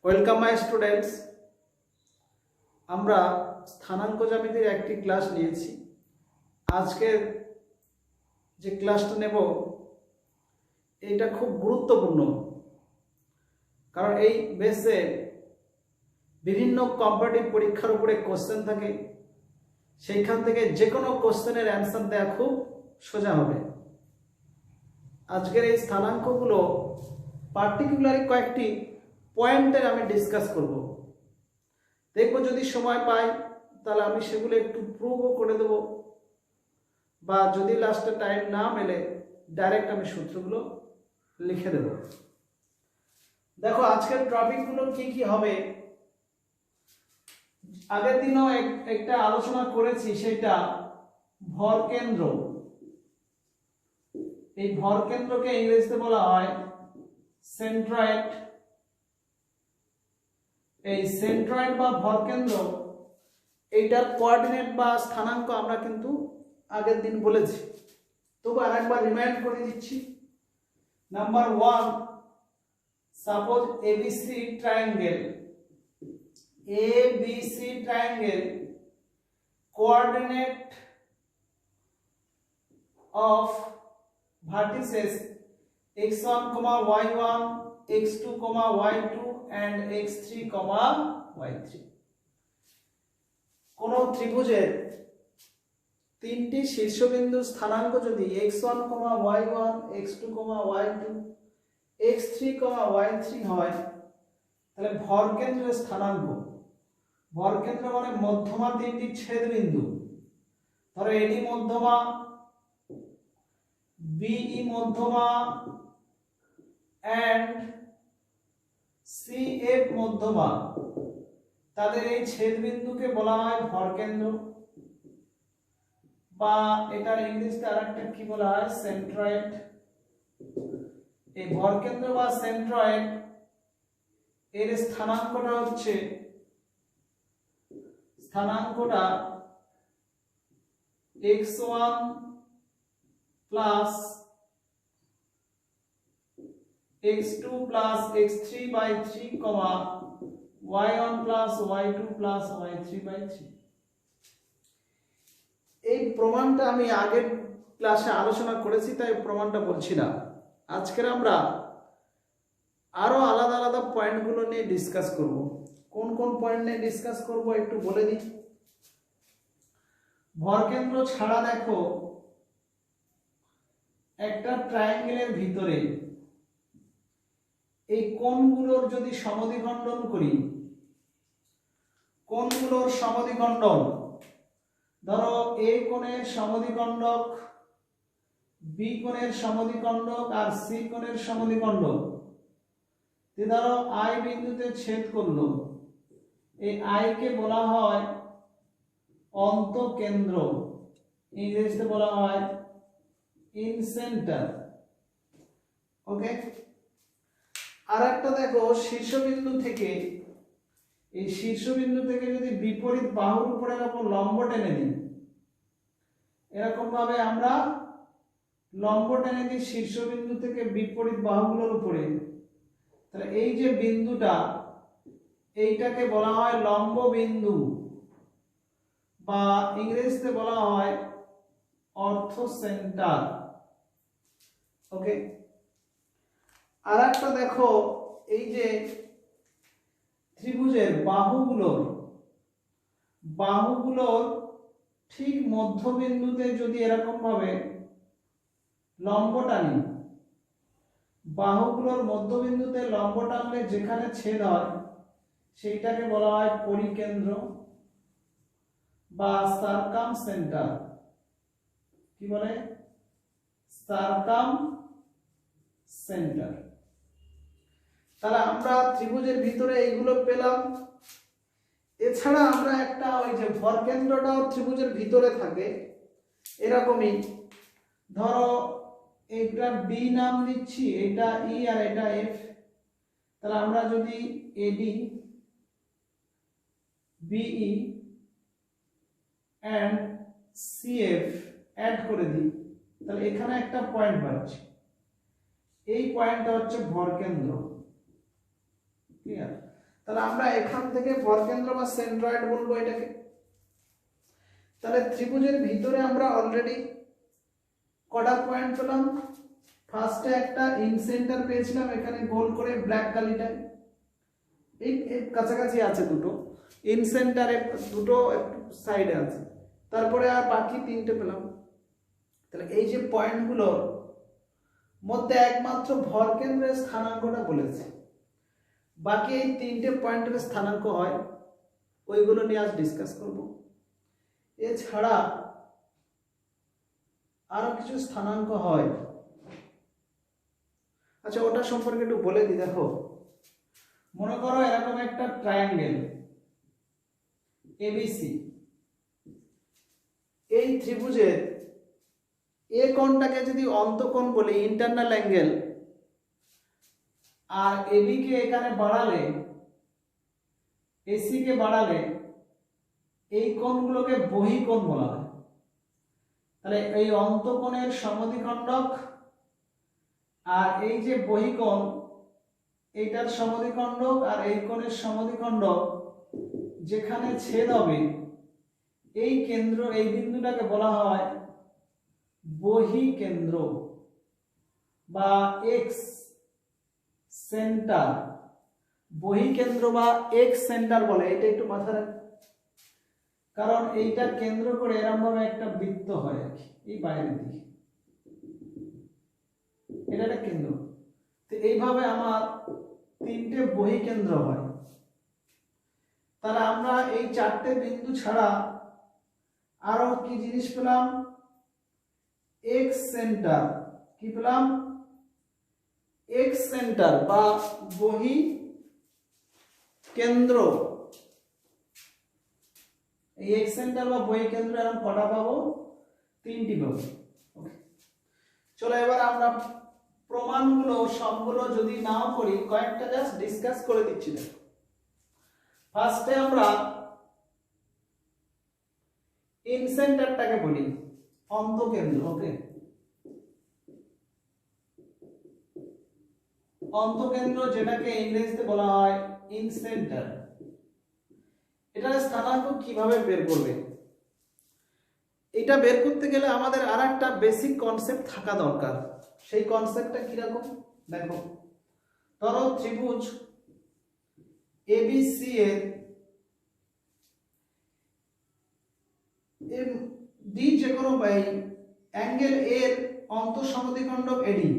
Welcome my students. আমরা স্থানাঙ্ক জ্যামিতির একটি ক্লাস নিয়েছি। আজকের যে ক্লাসটা নেব এটা খুব গুরুত্বপূর্ণ, কারণ এই বেসে বিভিন্ন কম্পিটিটিভ পরীক্ষার উপরে কোশ্চেন থাকে। সেইখান থেকে যে কোনো কোশ্চেনের অ্যান্সার দেওয়া খুব সোজা হবে। আজকের এই স্থানাঙ্কগুলো পার্টিকুলারলি কয়েকটি পয়েন্টের আমি ডিসকাস করব। দেখবো যদি সময় পাই তাহলে আমি সেগুলো একটু প্রুভও করে দেব, বা যদি লাস্টে টাইম না মেলে ডাইরেক্ট আমি সূত্রগুলো লিখে দেব। দেখো আজকের টপিকগুলো কি কি হবে। আগের দিনও একটা আলোচনা করেছি, সেটা ভর কেন্দ্র। এই ভর কেন্দ্রকে ইংরেজিতে বলা হয় সেন্ট্রয়েড। এই সেন্ট্রয়েড বা ভর কেন্দ্র, এইটার কোঅর্ডিনেট বা স্থানাঙ্ক আমরা কিন্তু আগের দিন বলেছি, তবু আরেকবার রিমাইন্ড করে দিচ্ছি। Number 1, suppose ABC triangle. ABC triangle coordinate of vertices x1, y1, x2, y2 and x3, y3। কোন ত্রিভুজের তিনটি শীর্ষবিন্দু স্থানাঙ্ক যদি x1, y1, x2, y2, x3, y3 হয়, তাহলে ভরকেন্দ্রের স্থানাঙ্ক, ভরকেন্দ্র মানে মধ্যমা তিনটি ছেদবিন্দু। ধরো এডি মধ্যমা, বিই মধ্যমা এন্ড সিএফ মধ্যমা, তাদের এই ছেদবিন্দুকে বলা হয় ভরকেন্দ্র, বা এটার ইংরেজিতে আরেকটা কি বলা হয়, সেন্ট্রয়েড। এই ভরকেন্দ্র বা সেন্ট্রয়েড এর স্থানাঙ্কটা হচ্ছে x1 plus x2 plus x3 by 3, y1 plus y2 plus y3 by 3। এই প্রমাণটা আমি আগের ক্লাসে আলোচনা করেছি, তাই প্রমাণটা বলছি না। আজকের আমরা আরো আলাদা আলাদা পয়েন্টগুলো নিয়ে ডিসকাস করব। কোন কোন পয়েন্ট নিয়ে ডিসকাস করব একটু বলে দিই। ভরকেন্দ্র ছাড়া দেখো একটা ট্রায়াঙ্গেলের ভিতরে এই কোণগুলোর যদি সমদ্বিখণ্ডন করি, কোণগুলোর সমদ্বিখণ্ডন, ধরো এ কোণের সমদ্বিখণ্ডক, বি কোণের সমদ্বিখণ্ডক আর সি কোণের সমদ্বিখণ্ডক, ধরো আই বিন্দুতে ছেদ করলো, এই আই কে বলা হয় অন্তঃকেন্দ্র, ইংরেজিতে বলা হয় ইন সেন্টার। ওকে, আর একটা দেখো শীর্ষবিন্দু থেকে, এই শীর্ষবিন্দু থেকে যদি বিপরীত বাহুর উপরে এরকম লম্ব টেনে দিই, এরকম ভাবে আমরা লম্ব টেনে দিই শীর্ষবিন্দু থেকে বিপরীত বাহুগুলোর উপরে, তাহলে এই যে বিন্দুটা, এইটাকে বলা হয় লম্ব বিন্দু, বা ইংরেজিতে বলা হয় অর্থ সেন্টার। ওকে, আর একটা দেখো এই যে ত্রিভুজের বাহুগুলোর ঠিক মধ্যবিন্দুতে যদি এরকম ভাবে লম্ব টানি, বাহুগুলোর মধ্যবিন্দুতে লম্ব টানলে যেখানে ছেদ হয় সেইটাকে বলা হয় পরিকেন্দ্র বা সার্কাম সেন্টার। কি বলে? Circum centre. তাহলে আমরা ত্রিভুজের ভিতরে এইগুলো পেলাম। এছাড়া আমরা একটা ওই যে ভরকেন্দ্রটাও ত্রিভুজের ভিতরে থাকে, এরকমই ধরো এটা বি নাম দিচ্ছি, এটা ই আর এটা এফ। তাহলে আমরা যদি এডি, বিই এন্ড সিএফ অ্যাড করে দিই, তাহলে এখানে একটা পয়েন্ট পাচ্ছি। এই পয়েন্টটা হচ্ছে ভরকেন্দ্র। ক্লিয়ার? তাহলে আমরা এখান থেকে ভরকেন্দ্র বা সেন্ট্রয়েড বলবো এটাকে। তাহলে ত্রিভুজের ভিতরে আমরা অলরেডি কটা পয়েন্ট পেলাম? ফার্স্টে একটা ইন সেন্টার পেয়েছিলাম এখানে গোল করে ব্ল্যাক কালিটায়, এই কাছাকাছি আছে দুটো ইন সেন্টারে, দুটো একটু সাইডে আছে, তারপরে আর বাকি তিনটে পেলাম। তাহলে এই যে পয়েন্টগুলোর মধ্যে একমাত্র ভরকেন্দ্রের স্থানাঙ্কটা বলেছে, বাকি এই তিনটে পয়েন্টের স্থানাঙ্ক হয়, ওইগুলো নিয়ে আজ ডিসকাস করব। এছাড়া আরো কিছু স্থানাঙ্ক হয়, আচ্ছা ওটা সম্পর্কে একটু বলে দিই। দেখো, মনে করো এরকম একটা ট্রায়াঙ্গেল এবিসি, এই ত্রিভুজের এ কোণটাকে যদি অন্তঃকোণ বলি, ইন্টারনাল অ্যাঙ্গেল, আর এবি কে এখানে বাড়ালে, এসি কে বাড়ালে, এই কোণগুলোকে বহিঃকোণ বলা হয়। তাহলে এই অন্তঃকোণের সমদ্বিখণ্ডক আর এই যে বহিঃকোণ, এইটার সমদ্বিখণ্ডক আর এই কোণের সমদ্বিখণ্ডক যেখানে ছেদ হবে, এই কেন্দ্র, এই বিন্দুটাকে বলা হয় বহিঃকেন্দ্র বা এক্স সেন্টার। বহিঃকেন্দ্র বা এক্স সেন্টার বলে, এটা একটু মাথায় রাখ, কারণ এইটা কেন্দ্র করে এরকম ভাবে একটা বৃত্ত হয় আর কি, এই বাইরের দিকে, এটা একটা কেন্দ্র। তো এইভাবে আমার তিনটে বহিঃকেন্দ্র হয়। তাহলে আমরা এই চারটে বিন্দু ছাড়া আরো কি জিনিস পেলাম? X centre. কি পেলাম? এক্স সেন্টার বা বহিঃকেন্দ্র। এই এক্স সেন্টার বা বহিঃকেন্দ্র এরকম কটা পাবো? তিনটি পাবো। চলো এবার আমরা প্রমাণগুলো সবগুলো যদি নাও করি, কয়েকটা জাস্ট ডিসকাস করে দিচ্ছি। ফার্স্টে আমরা ইন সেন্টারটাকে বলি অন্তঃকেন্দ্র। ওকে, অন্তঃকেন্দ্র যেটাকে ইংরেজিতে বলা হয় ইন সেন্টার। এটার স্থানাঙ্ক কিভাবে বের করবে? এটা বের করতে গেলে আমাদের আরেকটা বেসিক কনসেপ্ট থাকা দরকার। সেই কনসেপ্টটা কিরকম? দেখো, ধরো ত্রিভুজ এবিসি এর ডি যে কোনো অ্যাঙ্গেল এর অন্তঃসমদ্বিখণ্ডক এডি,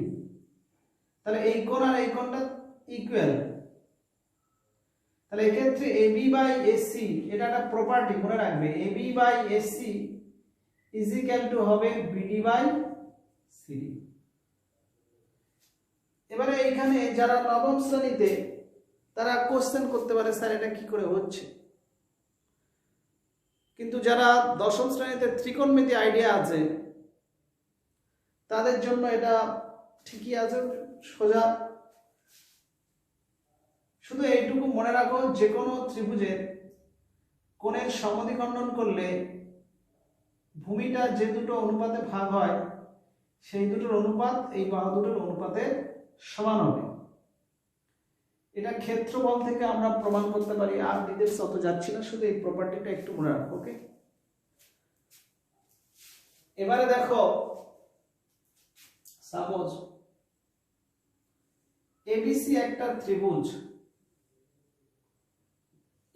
তাহলে এই কোণ আর এই কোণটা ইকুয়াল। তাহলে এক্ষেত্রে এবি বাই এসি, এটা একটা প্রপার্টি মনে রাখবে, AB by AC is equal to হবে বিডি বাই সিডি। এবারে এইখানে যারা নবম শ্রেণীতে, তারা কোশ্চেন করতে পারে স্যার এটা কি করে হচ্ছে, কিন্তু যারা দশম শ্রেণীতে ত্রিকোণমিতি আইডিয়া আছে তাদের জন্য এটা ঠিকই আছে, সোজা। শুধু এইটুকু মনে রাখো, যে কোনো ত্রিভুজের কোণের সমদ্বিখণ্ডন করলে ভূমিটা যে দুটো অনুপাতে ভাগ হয়, সেই দুটোর অনুপাত এই বাহু দুটোর অনুপাতের সমান হবে। এটা ক্ষেত্রফল থেকে আমরা প্রমাণ করতে পারি। আর ডিটেইলস অত যাচ্ছি না, শুধু এই প্রপার্টিটা একটু মনে রাখো। ওকে, এবারে দেখো, সাপোজ এবিসি একটা ত্রিভুজ,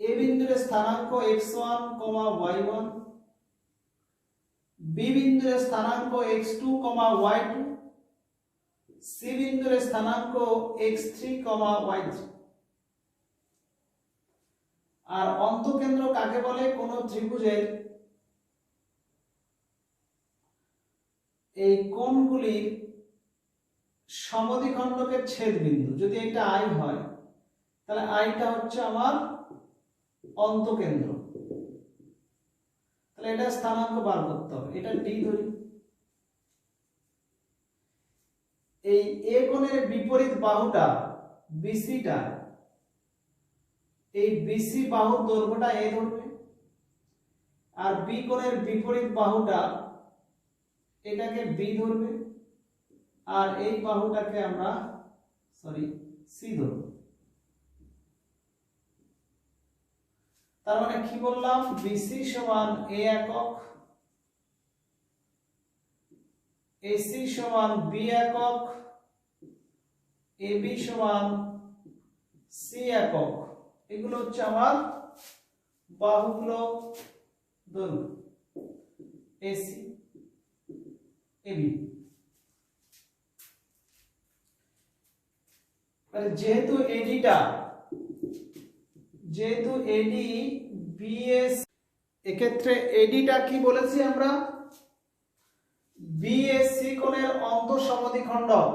এ বিন্দুর স্থানাঙ্ক x1, y1, বি বিন্দুর স্থানাঙ্ক x2, y2, সি বিন্দুর স্থানাঙ্ক x3, y3। আর অন্তঃকেন্দ্র কাকে বলে? কোন ত্রিভুজের এই কোণগুলির সমদ্বিখণ্ডকের ছেদ বিন্দু। যদি এটা আই হয়, তাহলে আইটা হচ্ছে আমার অন্তঃকেন্দ্র। তাহলে এটা স্থানাঙ্ক বার করতে হবে। এটা ডি ধরি। এই এ কোণের বিপরীত বাহুটা বিসিটা, এই বিসি বাহুর দৈর্ঘ্যটা এ ধরবে, আর বি কোণের বিপরীত বাহুটা এটাকে বি ধরবে, আর এই বাহুটাকে আমরা সি ধরব। তার মানে কি বললাম, বিসি সমান এ একক, এসি সমান বি একক, এবি সমান সি একক। এগুলো হচ্ছে আমার বাহুগুলো দৈর্ঘ্য এসি এবি। যেহেতু এডি বিএস, এক্ষেত্রে এডিটা কি বলেছি আমরা, বিএসসি কোণের অন্তঃসমদ্বিখণ্ডক।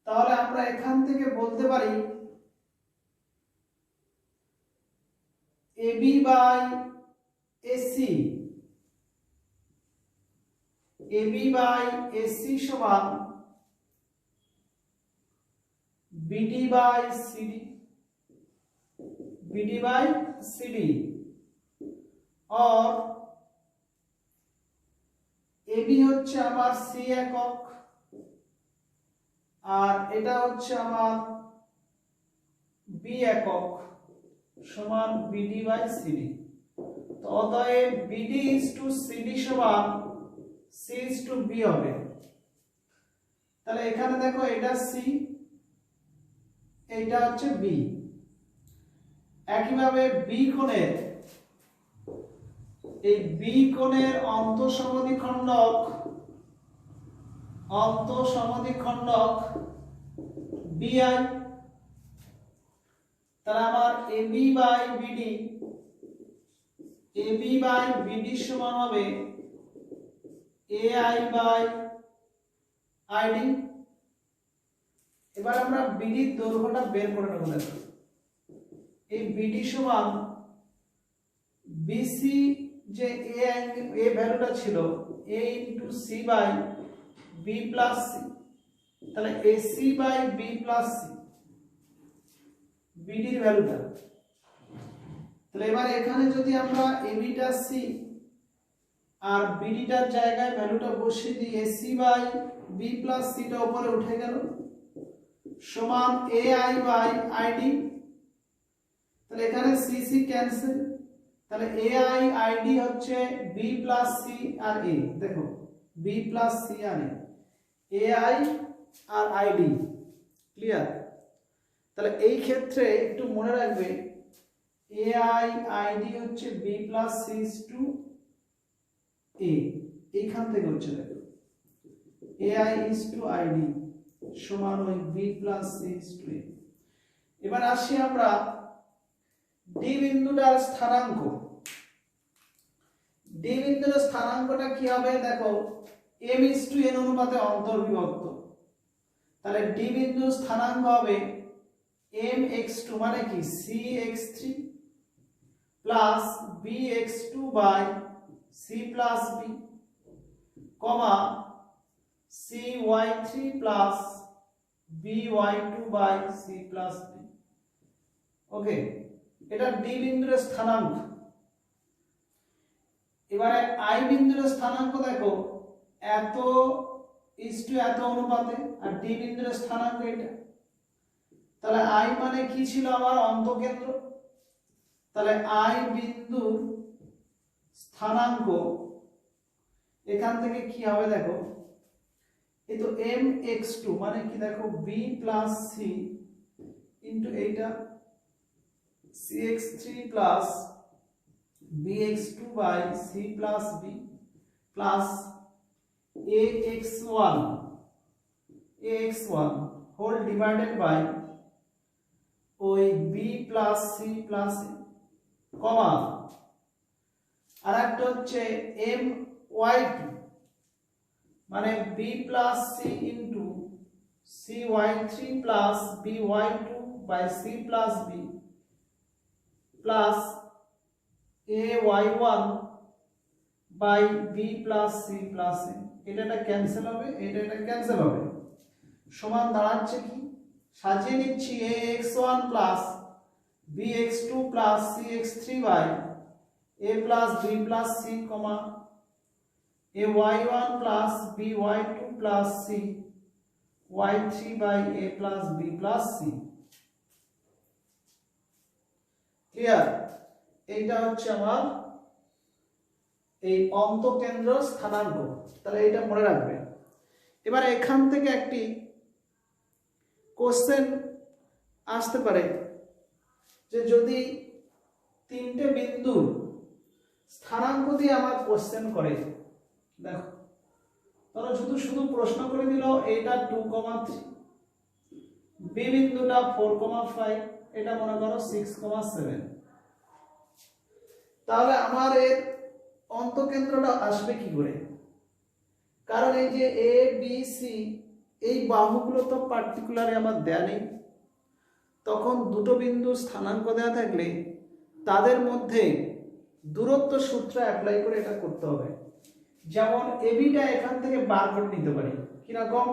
তাহলে আমরা এখান থেকে বলতে পারি AB by AC, AB by AC সমান BD by CD, BD by CD. और এবি হচ্ছে আমার সি একক আর এটা হচ্ছে আমার বি একক সমান বিডি বাই সিডি। তো অতএব বিডি ইজ টু সিডি সমান সি ইজ টু বি হবে। তাহলে এখানে দেখো এটা সি, এটা হচ্ছে বি। একইভাবে বি কোণের, এই বি কোণের অন্তঃসমদ্বিখণ্ডক বিআই। তাহলে আমার এবি বাই বিডি সমান হবে এআই বাই আইডি। এবার আমরা বিডির দৈর্ঘ্যটা বের করে নেব। দেখো এই বিডি সমান বিসি যে এ ভ্যালুটা ছিল A into C by B plus C, তাহলে AC by B plus C বিডির ভ্যালুটা। তাহলে এবার এখানে যদি আমরা এবিটা সি আর বিডিটার জায়গায় ভ্যালুটা বসিয়ে দিই, এসি বাই বি প্লাস সিটা উপরে উঠে গেল সমান এ আই বাই আইডি। তাহলে এখানে সি সি ক্যান্সেল, তাহলে এ আই আইডি হচ্ছে বি প্লাস সি আর এ। দেখো বি প্লাস সি আর এ আই আর আইডি, ক্লিয়ার? তাহলে এই ক্ষেত্রে একটু মনে রাখবে এ আই আইডি হচ্ছে B plus C to A, এইখান থেকে হচ্ছে দেখো A I is to ID সমান ওই B plus C to A. এবার আসি আমরা ডি বিন্দুটার স্থানাঙ্ক। ডি বিন্দুর স্থানাঙ্কটা কি হবে দেখো m is to n অনুপাতে অন্তর্বিভক্ত। তাহলে ডি বিন্দুর স্থানাঙ্ক হবে mx2 মানে কি cx3 plus bx2 by c plus b comma cy3 plus by2 by c plus b। Okay, এটা ডি বিন্দুর স্থানাঙ্ক। এবারে আই বিন্দুর স্থানাঙ্ক দেখো এত ইজ টু এত অনুপাতে, আর ডি বিন্দুর স্থানাঙ্ক এটা। তাহলে আই মানে কি ছিল আমার অন্তঃকেন্দ্র, তাহলে আই বিন্দুর স্থানাঙ্ক এখান থেকে কি হবে দেখো এই তো mx2 মানে কি দেখো b প্লাস c ইনটু এইটা cx3 plus bx2 by c plus b plus ax1 whole divided by ওই b plus c plus a comma আরেকটা হচ্ছে my2 মানে b plus c into cy3 plus by2 by c plus b plus ay1 by b plus c plus a। এটা cancel হবে, এটা cancel হবে, সমান দাঁড়াচ্ছে কি সাজিয়ে নিচ্ছি ax1 plus bx2 plus cx3 by a plus b plus c comma ay1 plus by2 plus c y3 by a plus b plus c। Clear? এইটা হচ্ছে আমার এই অন্তঃকেন্দ্র স্থানাঙ্ক, তাহলে এটা মনে রাখবে। এবার এখান থেকে একটি কোশ্চেন আসতে পারে যে যদি তিনটে বিন্দুর স্থানাঙ্ক দিয়ে আমার কোশ্চেন করে, দেখো ধরো শুধু শুধু প্রশ্ন করে দিল এটা 2,3, বি বিন্দুটা 4,5, এটা মনে করো 6,7, তাহলে আমার এর অন্তঃকেন্দ্রটা আসবে কি করে? কারণ এই যে এ বি সি এই বাহুগুলো তো পার্টিকুলারে আমার দেয়া নেই, তখন দুটো বিন্দু স্থানাঙ্ক দেওয়া থাকলে তাদের মধ্যে দূরত্ব সূত্র অ্যাপ্লাই করে এটা করতে হবে। যেমন এবিটা এখান থেকে বার করে নিতে পারি, কিরকম?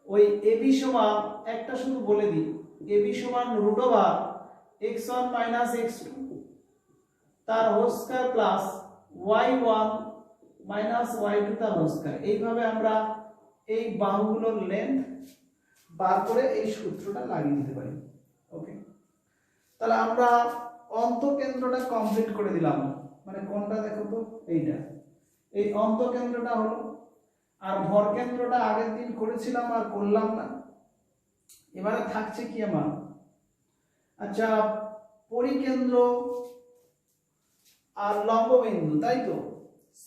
ওই এবি সমান, একটা শুধু বলে দিই, এবি সমান √x1 - x2 তার whole square plus y1 - y2 তার হোল স্কয়ার। এইভাবে আমরা এই বাহুগুলোর লেন্থ বার করে এই সূত্রটা লাগিয়ে দিতে পারি। ওকে, তাহলে আমরা অন্তঃকেন্দ্রটা কমপ্লিট করে দিলাম। মানে কোনটা দেখো তো, এইটা, এই অন্তঃকেন্দ্রটা হলো। আর ভরকেন্দ্রটা আগের দিন করেছিলাম আর করলাম না, এবারে থাকছে কি আমার, আচ্ছা পরিকেন্দ্র আর লম্ববিন্দু, তাই তো,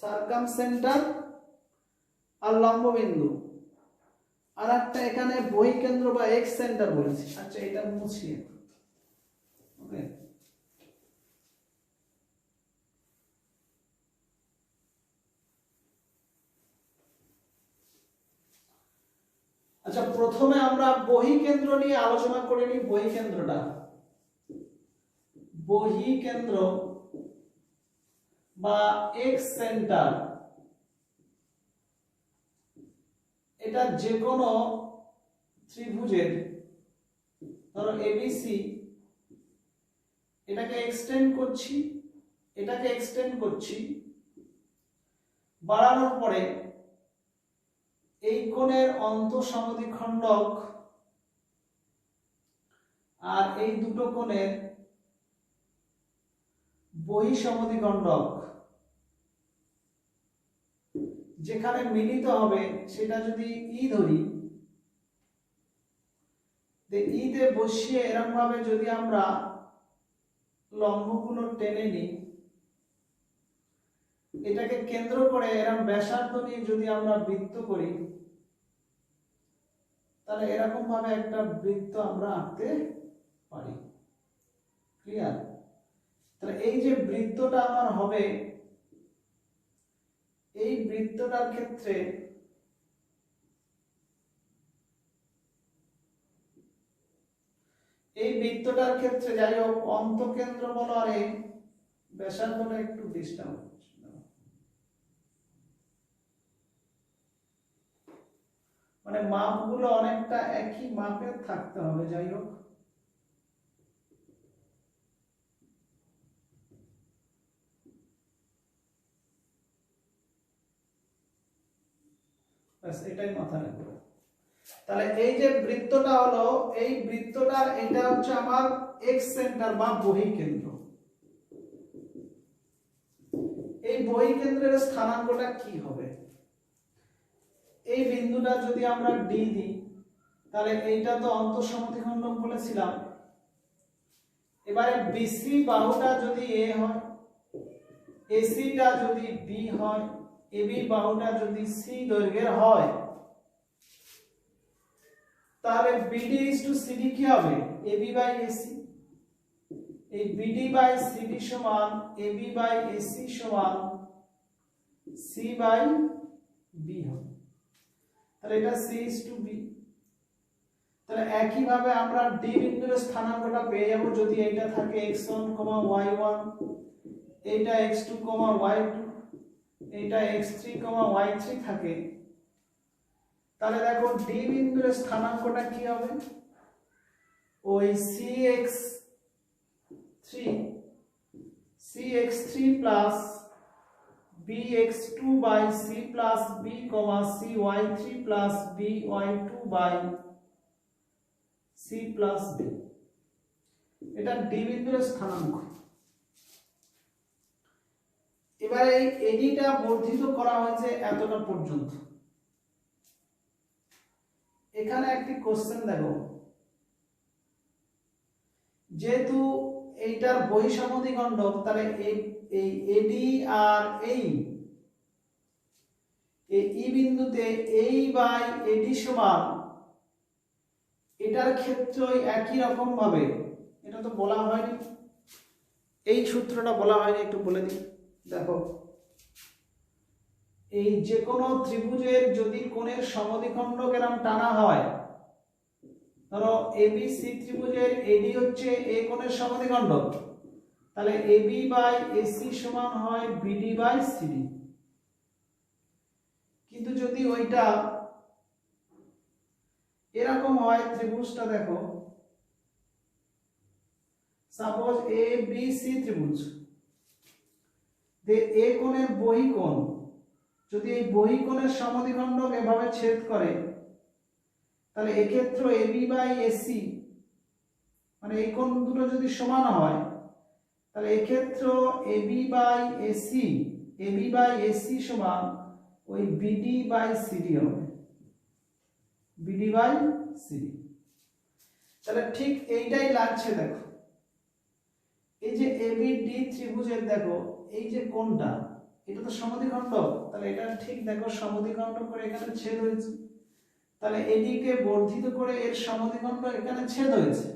সার্কামসেন্টার আর লম্ববিন্দু। আর একটা এখানে বহিকেন্দ্র বা এক্স সেন্টার বলেছি। আচ্ছা এটা মুছিয়ে, ওকে, আচ্ছা প্রথমে আমরা বহিকেন্দ্র নিয়ে আলোচনা করে নিই। বহিকেন্দ্রটা, বহিকেন্দ্র বা এক্স সেন্টার, এটা যে কোনো ত্রিভুজের, ধরো এবিসি, এটাকে এক্সটেন্ড করছি, এটাকে এক্সটেন্ড করছি, বাড়ানোর পরে এই কোণের অন্তঃসমদ্বিখণ্ডক আর এই দুটো কোণের বহিঃসমদ্বিখণ্ডক যেখানে মিলিত হবে সেটা যদি ই ধরি, ই তে বসিয়ে এরকম ভাবে যদি আমরা লম্বগুলো টেনে নিই, এটাকে কেন্দ্র করে এরকম ব্যাসার্ধ নিয়ে যদি আমরা বৃত্ত করি, তাহলে এরকম ভাবে একটা বৃত্ত আমরা আঁকতে পারি। ক্লিয়ার? তাহলে এই যে বৃত্তটা আমার হবে, এই বৃত্তটার ক্ষেত্রে যাই হোক অন্তঃকেন্দ্র বলো, আর এই ব্যাসার্ধটা একটু ডিস্টার্ব হচ্ছে, মানে মাপগুলো অনেকটা একই মাপের থাকতে হবে। যাই হোক, এটাই মাথায় রাখবে। তাহলে এই যে বৃত্তটা হলো, এই বৃত্তটার এটা হচ্ছে আমার এক্স সেন্টার বা বহিকেন্দ্র। এই বহিকেন্দ্রের স্থানাঙ্কটা কি হবে? এই বিন্দুটা যদি আমরা ডি দিই, তাহলে এইটা তো অন্তঃসমদ্বিখণ্ডক বলেছিলাম। এবারে বিসি বাহুটা যদি এ হয়, এসিটা যদি বি হয়, এবি বাহুটা যদি সি দৈর্ঘ্যের হয়, তাহলে বিডি ইজ টু সিডি কি হবে? AB by AC. এই বিডি বাই সিডি সমান এবি বাই এসি সমান সি বাই বি হবে। তাহলে এটা সি ইজ টু বি। তাহলে একই ভাবে আমরা ডি বিন্দুর স্থানাঙ্কটা পেয়ে যাব যদি এটা থাকে x1, y1, এটা x2, y2, এটা x3, y3 থাকে। তাহলে দেখো ডি বিন্দুর স্থানাঙ্কটা কি হবে? ওই cx3 plus bx2 by c plus b, cy3 plus by c plus b। এটা ডি বিন্দুর স্থানাঙ্ক। এবারে এই এডিটা বর্ধিত করা হয়েছে এতটা পর্যন্ত। এখানে একটি কোশ্চেন দেখো, যেহেতু এইটার বহিঃসমদ্বিখণ্ডক, তাহলে এই এডি আর এই ই বিন্দুতে এই বাই এডি সমান, এটার ক্ষেত্রে একই রকম ভাবে, এটা তো বলা হয়নি, এই সূত্রটা বলা হয়নি, একটু বলে দিই। দেখো, এই যে কোনো ত্রিভুজের যদি কোণের সমদ্বিখণ্ডক এরকম টানা হয়, ধরো এবিসি ত্রিভুজের এডি হচ্ছে এ কোণের সমদ্বিখণ্ডক, তাহলে এবি বাই এসি সমান হয় বিডি বাই সিডি। কিন্তু যদি ওইটা এরকম হয়, ত্রিভুজটা দেখো, সাপোজ এ বি সি ত্রিভুজ, এ কোণের বহিঃকোণ যদি এই বহিঃকোণের সমদ্বিখণ্ডক এভাবে ছেদ করে, তাহলে এক্ষেত্রে এবি বাই এসি মানে এই কোণ দুটো যদি সমান হয়, তাহলে এক্ষেত্রে এবি বাই এসি সমান ওই বিডি বাই সিডি হবে, বিডি বাই সিডি। তাহলে ঠিক এইটাই লাগছে। দেখো, এই যে এবিডি ত্রিভুজের দেখো এই যে কোণটা, এটা তো সমদ্বিখণ্ডক, তাহলে এটা ঠিক দেখো সমদ্বিখণ্ডক করে এখানে ছেদ হয়েছে, তাহলে এদিকে বর্ধিত করে এর সমদ্বিখণ্ডক এখানে ছেদ হয়েছে,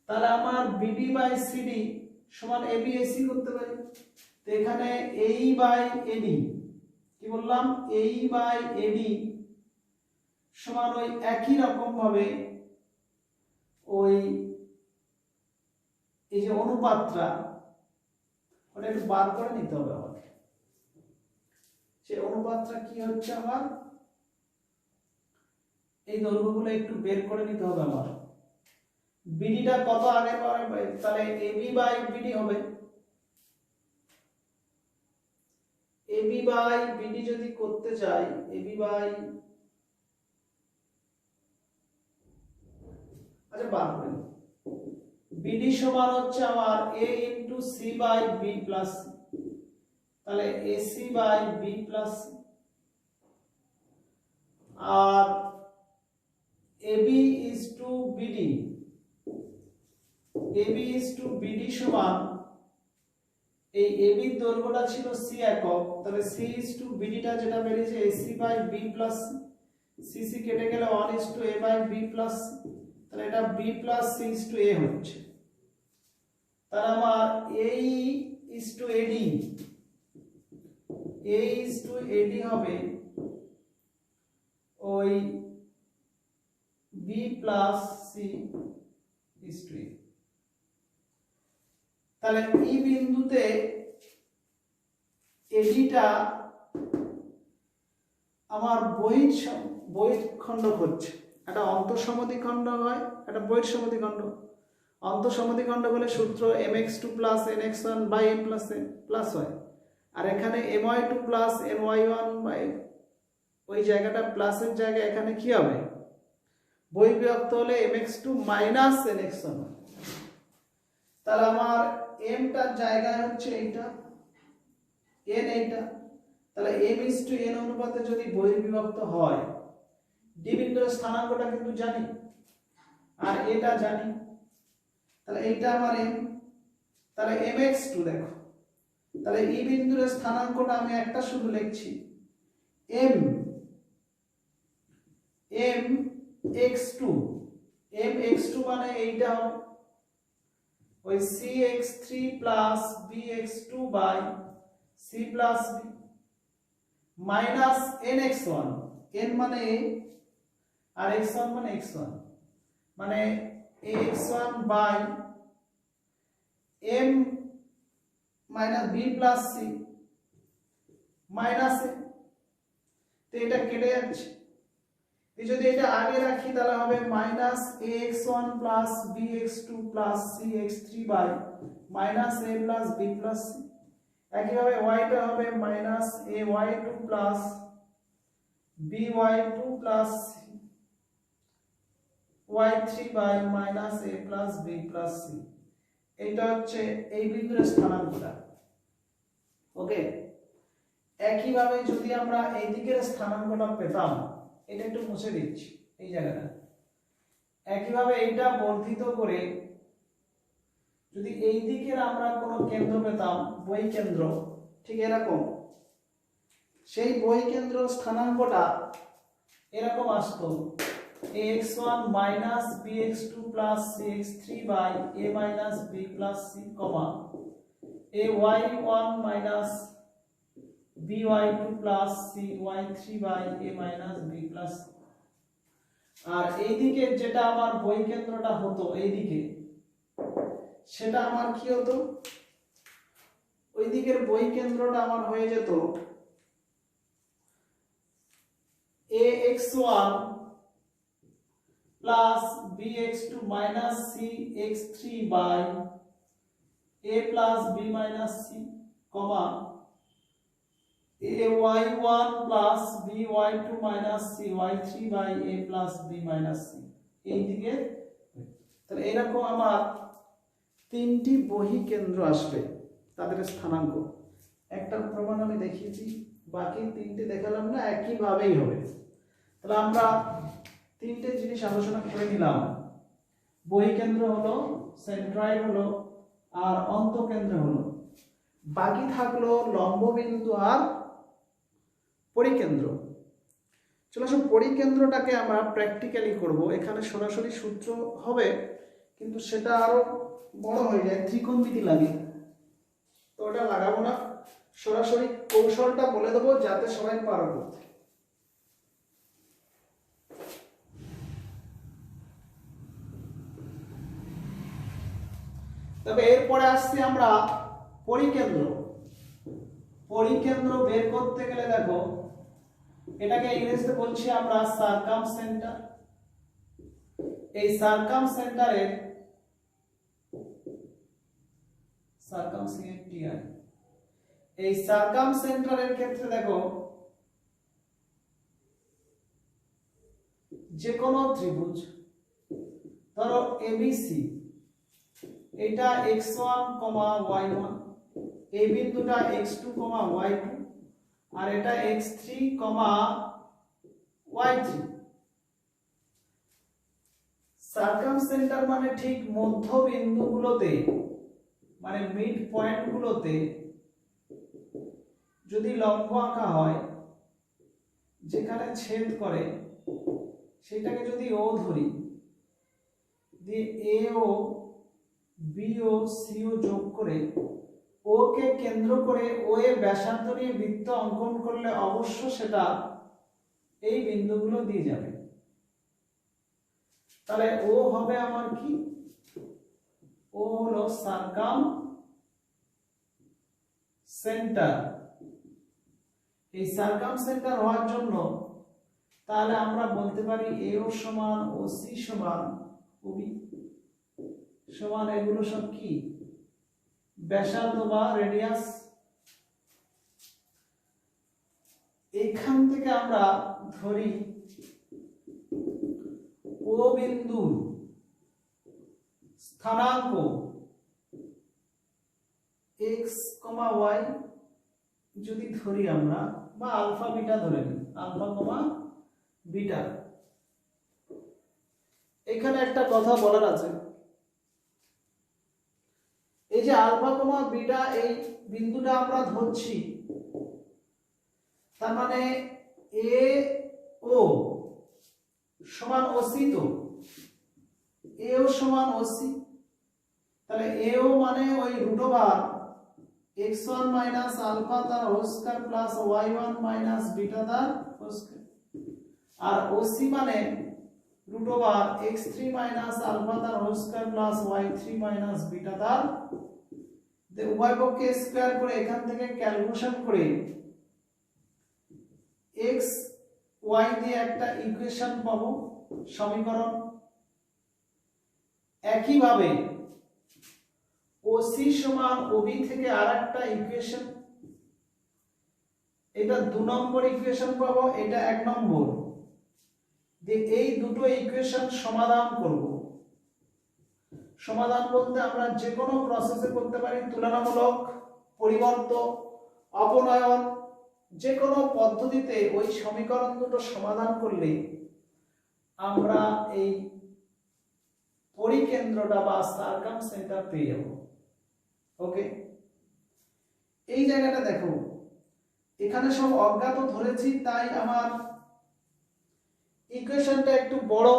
তাহলে আমার বিডি বাই সিডি সমান এবি এসি করতে পারি। তো এখানে এই বাই এডি, কি বললাম, এই বাই এডি সমান ওই একই রকম ভাবে ওই এই যে অনুপাতটা, ওটা একটু বার করে নিতে হবে আমাকে। সেই অনুপাতটা কি হচ্ছে আমার, এই দৈর্ঘ্যগুলো একটু বের করে নিতে হবে আমার। বিডিটা কত আগে পাবে, তাহলে এবি বাই বিডি হবে। এবি বাই বিডি যদি করতে চাই, এবি বাই, আচ্ছা বার করে, বিডি সমান হচ্ছে আমার A into C by B plus, তাহলে এসি বাই বি প্লাস, আর AB is to BD, AB is to BD সমান, এই এবি দৈর্ঘ্যটা ছিল সি একক, তাহলে সি ইজ টু বিডিটা যেটা বেরিয়েছে AC by B plus, CC কেটে গেলে 1 is to A by B plus, তাহলে এটা B plus C is to A হচ্ছে। তাহলে আমার এই is to AD, A is to AD হবে ওই B plus C is to A. তাহলে এই বিন্দুতে এডিটা আমার বহিঃখণ্ডক হচ্ছে, একটা অন্তঃসমদ্বিখণ্ডক হয়, একটা বহিঃসমদ্বিখণ্ডক। অন্তঃসমদ্বিখণ্ডক হলে সূত্র mx2 plus nx1 by m plus n plus হয়, আর এখানে my2 প্লাস ny1 বাই, ওই জায়গাটা প্লাসের জায়গায় এখানে কি হবে, বহির্বিভক্ত হলে mx2 মাইনাস nx1। তাহলে আমার m টার জায়গায় হচ্ছে এইটা, n এইটা, তাহলে m is to n অনুপাতে যদি বহির্বিভক্ত হয়, ডি বিন্দুর স্থানাঙ্কটা কিন্তু জানি আর এটা জানি, তাহলে এইটা আমার m, তাহলে mx2 দেখো, তাহলে এই বিন্দুর স্থানাঙ্কটা আমি একটা শুধু লিখছি mx2, mx2 মানে এইটা হবে ওই cx3 plus bx2 by c plus b minus nx1, n মানে a আর x1 মানে x1, মানে ax1 by m minus b plus c minus a, তো এটা কেটে যাচ্ছে। যদি এটা আগে রাখি তাহলে হবে minus ax1 plus bx2 plus cx3 by minus a plus b plus c। একইভাবে y টা হবে minus ay2 plus by2 plus c y3 by minus a plus b plus c। এটা হচ্ছে এই বিন্দুর স্থানাঙ্কটা। ওকে, একইভাবে যদি আমরা এই দিকের স্থানাঙ্কটা পেতাম, এটা একটু মুছে দিচ্ছি এই জায়গাটা, একইভাবে এটা বর্ধিত করে যদি এই দিকের আমরা কোনো কেন্দ্র পেতাম, বহি কেন্দ্র, ঠিক এরকম, সেই বহি কেন্দ্র স্থানাঙ্কটা এরকম আসতো ax1 minus bx2 plus cx3 by a minus b plus c, ay1 minus by2 plus cy3 by a minus b plus c। আর এইদিকে যেটা আমার বহি কেন্দ্রটা হতো এইদিকে, সেটা আমার কি হতো, ওই দিকের বহি কেন্দ্রটা আমার হয়ে যেত ax1 plus bx2 minus cx3 by a plus b minus c, ay1 plus by2 minus cy3 by a plus b minus c। এইদিকে তাহলে এরকম আমার তিনটি বহি কেন্দ্র আসবে, তাদের স্থানাঙ্ক। একটা প্রমাণ আমি দেখিয়েছি, বাকি তিনটে দেখালাম না, একইভাবেই হবে। তাহলে আমরা তিনটে জিনিস আলোচনা করে নিলাম, বহি কেন্দ্র হলো, সেন্ট্রয়েড হলো, আর অন্তঃকেন্দ্র হলো। বাকি থাকলো লম্ববিন্দু আর পরিকেন্দ্র। চলো আসুন পরিকেন্দ্রটাকে আমরা প্র্যাকটিক্যালি করব। এখানে সরাসরি সূত্র হবে, কিন্তু সেটা আরো বড় হয়ে যায়, ত্রিকোণমিতি লাগে, তো ওটা লাগাবো না, সরাসরি কৌশলটা বলে দেবো যাতে সবাই পারো করতে। তবে এরপরে আসছি আমরা পরিকেন্দ্র। পরিকেন্দ্র বের করতে গেলে দেখো, এটাকে ইংরেজিতে বলছি আমরা সার্কামসেন্টার। এই সার্কামসেন্টারের এই সার্কামসেন্টারের ক্ষেত্রে দেখো, যে কোনো ত্রিভুজ, ধরো এবিসি, এটা x1, y1, এই বিন্দুটা x2, y2, আর এটা x3, y3। সার্কামসেন্টার মানে ঠিক মধ্য বিন্দুগুলোতে, মানে মিড পয়েন্টগুলোতে যদি লম্ব আঁকা হয়, যেখানে ছেদ করে সেটাকে যদি ও ধরি, দিয়ে এ ও বি ও সি ও যোগ করে ও কে কেন্দ্র করে ও এর ব্যাসার্ধ নিয়ে বৃত্ত অঙ্কন করলে অবশ্য সেটা এই বিন্দুগুলো দিয়ে যাবে। তাহলে ও হবে আমার কি, ও হলো সার্কাম সেন্টার। এই সার্কাম সেন্টার হওয়ার জন্য তাহলে আমরা বলতে পারি এও সমান ও সি সমান ওবি সমান, এগুলো সব কি ব্যাসার্ধ বা রেডিয়াস। এখান থেকে আমরা ধরি ও বিন্দু স্থানাঙ্ক x, y যদি ধরি আমরা, বা আলফা বিটা ধরে নিই, আলফা, বিটা। এখানে একটা কথা বলার আছে, এই যে আলফা, বিটা, এই বিন্দুটা আমরা ধরছি, তার মানে এ ও সমান ওসি, তো এ ও সমান ওসি। তাহলে এ ও মানে ওই √, x1 মাইনাস আলফা তার whole square plus y1 minus beta তার হোল স্কয়ার, আর ওসি মানে √, x3 মাইনাস আলফা তার whole square plus y3 minus beta তার। উভয় পক্ষে স্কয়ার করে এখান থেকে ক্যালকুলেশন করে x y দিয়ে একটা ইকুয়েশন পাবো, সমীকরণ। একইভাবে ওসি সমান ওবি থেকে আরেকটা ইকুয়েশন, এটা 2 নম্বর ইকুয়েশন পাবো, এটা 1 নম্বর। দিয়ে এই দুটো ইকুয়েশন সমাধান করব। সমাধান বলতে আমরা যে কোনো প্রসেসে করতে পারি, তুলনামূলক, পরিবর্ত, অপনয়ন, যে কোনো পদ্ধতিতে ওই সমীকরণ দুটো সমাধান করলে আমরা এই পরিকেন্দ্রটা বা সার্কামসেন্টার পেয়ে যাব। ওকে, এই জায়গাটা দেখো, এখানে সব অজ্ঞাত ধরেছি, তাই আমার ইকুয়েশনটা একটু বড়,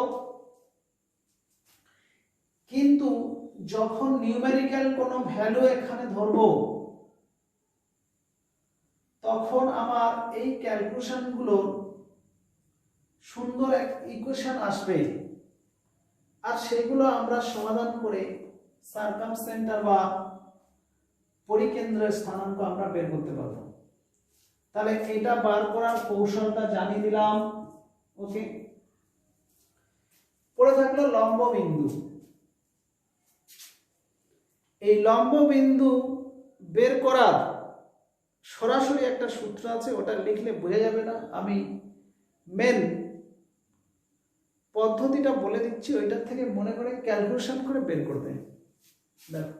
কিন্তু যখন নিউমেরিক্যাল কোনো ভ্যালু এখানে ধরবো তখন আমার এই ক্যালকুলেশনগুলো সুন্দর এক ইকুয়েশন আসবে, আর সেগুলো আমরা সমাধান করে সার্কামসেন্টার বা পরিকেন্দ্রের স্থানাঙ্ক আমরা বের করতে পারবো। তাহলে এটা বার করার কৌশলটা জানিয়ে দিলাম। ওকে, পড়ে থাকলো লম্ব বিন্দু। এই লম্ব বিন্দু বের করার সরাসরি একটা সূত্র আছে, ওটা লিখলে বোঝা যাবে না, আমি মেন পদ্ধতিটা বলে দিচ্ছি, ওইটার থেকে মনে করে ক্যালকুলেশন করে বের করবে। দেখো,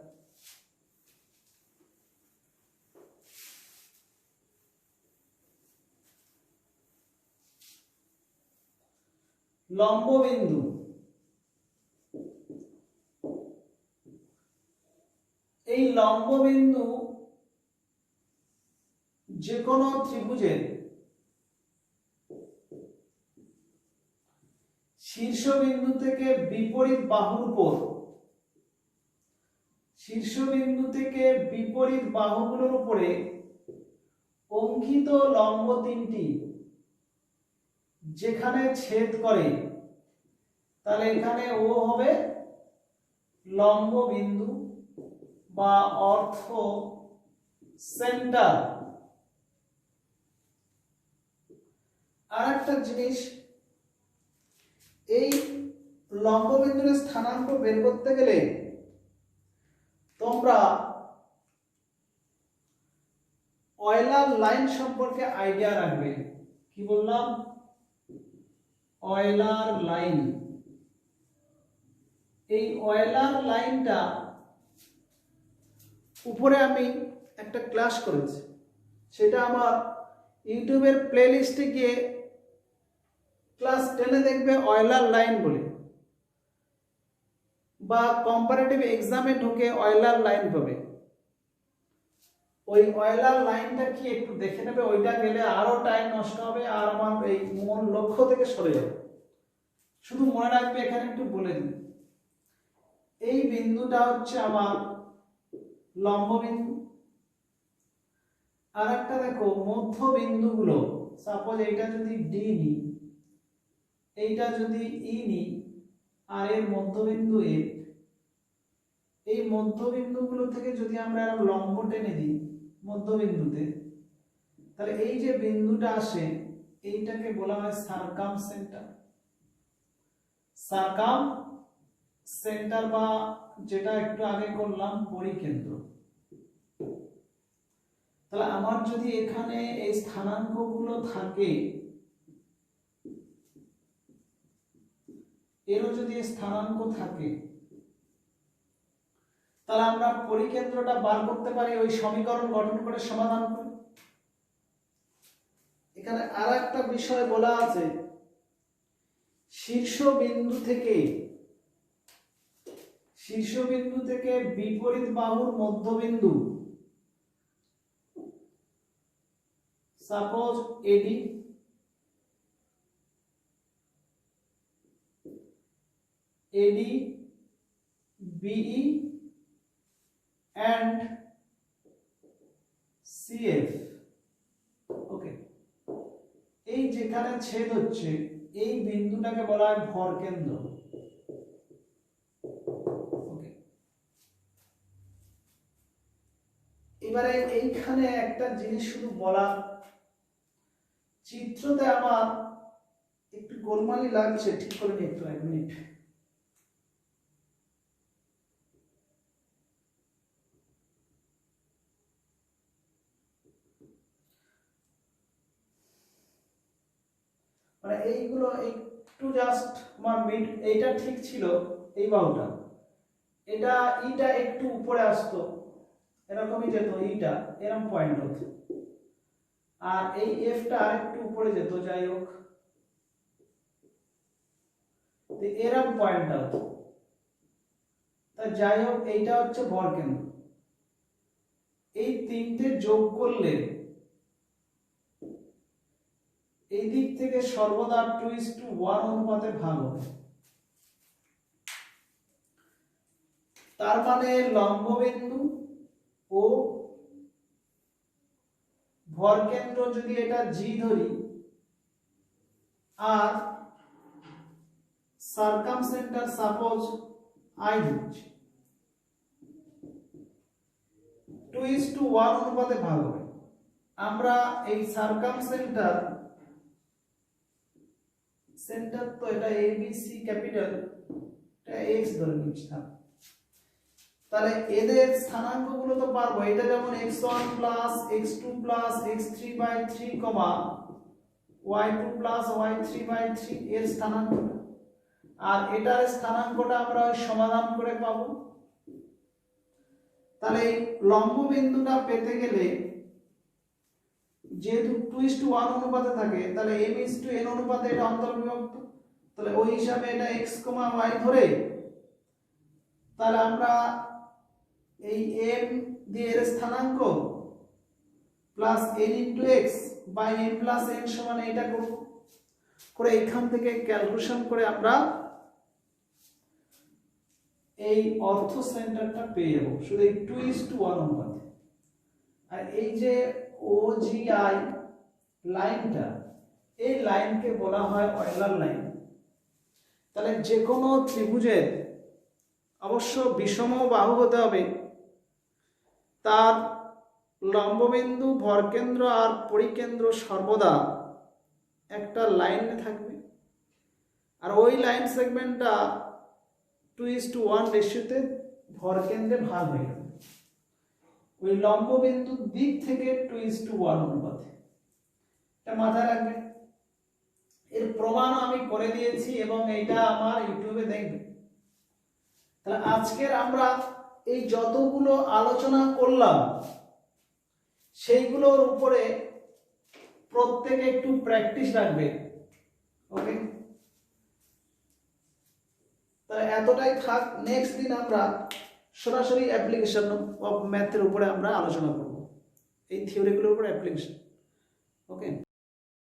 লম্ব বিন্দু, এই লম্ব বিন্দু যে কোনো ত্রিভুজের শীর্ষবিন্দু থেকে বিপরীত বাহুর উপর, শীর্ষবিন্দু থেকে বিপরীত বাহুগুলোর উপরে অঙ্কিত লম্ব তিনটি যেখানে ছেদ করে, তাহলে এখানে ও হবে লম্ব বিন্দু বা অর্থ সেন্টার। আর একটা জিনিস, এই লম্ব বিন্দুর স্থানাঙ্ক বের করতে গেলে তোমরা অয়লার লাইন সম্পর্কে আইডিয়া রাখবে। কি বললাম? Euler line. এই অয়লার লাইনটা উপরে আমি একটা ক্লাস করেছি, সেটা আমার ইউটিউবের প্লেলিস্টে গিয়ে ক্লাস 10-এ দেখবে অয়লার লাইন বলে, বা কম্পারেটিভ এক্সামে ঢুকে অয়লার লাইন পাবে। ওই অয়লার লাইনটা কি একটু দেখে নেবে, ওইটা গেলে আরো টাইম নষ্ট হবে আর আমার এই মূল লক্ষ্য থেকে সরে যাবে। শুধু মনে রাখবে, এখানে একটু বলে দিই, এই বিন্দুটা হচ্ছে আমার লম্ব বিন্দু। আর একটা দেখো মধ্য বিন্দুগুলো, সাপোজ এইটা যদি ডি নি, এইটা যদি ই নি, আর এর মধ্যবিন্দু এ, এই মধ্যবিন্দুগুলো থেকে যদি আমরা লম্ব টেনে দিই মধ্যবিন্দুতে, তাহলে এই যে বিন্দুটা আসে এইটাকে বলা হয় সার্কামসেন্টার। সার্কামসেন্টার বা যেটা একটু আগে করলাম পরিকেন্দ্র। তাহলে আমার যদি এখানে এই স্থানাঙ্কগুলো থাকে, এরও যদি স্থানাঙ্ক থাকে, তাহলে আমরা পরিকেন্দ্রটা বার করতে পারি ওই সমীকরণ গঠন করে সমাধান করে। এখানে আর একটা বিষয় বলা আছে, শীর্ষবিন্দু থেকে বিপরীত বাহুর মধ্যবিন্দু, suppose AD, BE and CF। Okay, এই যেখানে ছেদ হচ্ছে এই বিন্দুটাকে বলা হয় ভরকেন্দ্র। ওকে, এবারে এইখানে একটা জিনিস শুধু বলা, চিত্রতে আমার একটু গোলমালি লাগছে, ঠিক করে নি, একটু 1 মিনিট। মানে এইগুলো এই একটু জাস্ট আমার মিড এইটা ঠিক ছিল, এই বাহুটা এটা ইটা একটু উপরে আসতো, এরকমই যেত, ইটা এরকম পয়েন্ট হতো, আর এই এফটা আরেকটু উপরে যেত, যাই হোক এরকম পয়েন্টটা হতো। তা যাই হোক এইটা হচ্ছে ভরকেন্দ্র। এই তিনটে যোগ করলে এই দিক থেকে সর্বদা 2:1 অনুপাতে ভাগ হবে। তার মানে লম্ববিন্দু ও ভরকেন্দ্র যদি এটা জি ধরি আর সার্কামসেন্টার সাপোজ আই ধরছি, 2:1 অনুপাতে ভাগ হবে। আমরা এই সার্কামসেন্টার তো এটা এ বি সি ক্যাপিটাল, এটা এক্স ধরে নিচ্ছি, তাহলে এদের স্থানাঙ্ক গুলো তো পারবো। এটা যেমন x1 plus x2 plus x3/3 y2 plus y3/3 এর স্থানাঙ্ক, আর এটার স্থানাঙ্কটা আমরা সমাধান করে পাবো। তাহলে লম্ব বিন্দুটা পেতে গেলে যেহেতু 2:1 অনুপাতে থাকে, তাহলে m:n অনুপাতে এটা অন্তর্বিভক্ত, তাহলে ওই হিসাবে এটা x, y ধরে তাহলে আমরা এই m দিয়ে এর স্থানাঙ্ক plus n into x by m plus n সমান এটা করব, করে এখান থেকে ক্যালকুলেশন করে আমরা এই অর্থ সেন্টারটা পেয়ে যাব শুধু এই 2:1 অনুপাতে। আর এই যে OGI লাইনটা, এই লাইনকে বলা হয় অয়েলার লাইন। তাহলে যে কোনো ত্রিভুজের অবশ্য বিষম বাহু হতে হবে, তার লম্ববিন্দু, ভরকেন্দ্র আর পরিকেন্দ্র সর্বদা একটা লাইনে থাকবে, আর ওই লাইন সেগমেন্টটা 2:1 রেশিওতে ভরকেন্দ্রে ভাগ হয়ে যাবে ওই লম্ববিন্দুর দিক থেকে 2:1 অনুপাতে। এটা মাথায় রাখবে। এর প্রমাণও আমি করে দিয়েছি এবং এটা আমার ইউটিউবে দেখবে। তাহলে আজকের আমরা এই যতগুলো আলোচনা করলাম সেইগুলোর উপরে প্রত্যেকে একটু প্র্যাকটিস রাখবে। ওকে, তাহলে এতটাই থাক। নেক্সট দিন আমরা সরাসরি অ্যাপ্লিকেশন অফ ম্যাথের উপরে আমরা আলোচনা করব, এই থিওরিগুলোর উপরে অ্যাপ্লিকেশন। ওকে।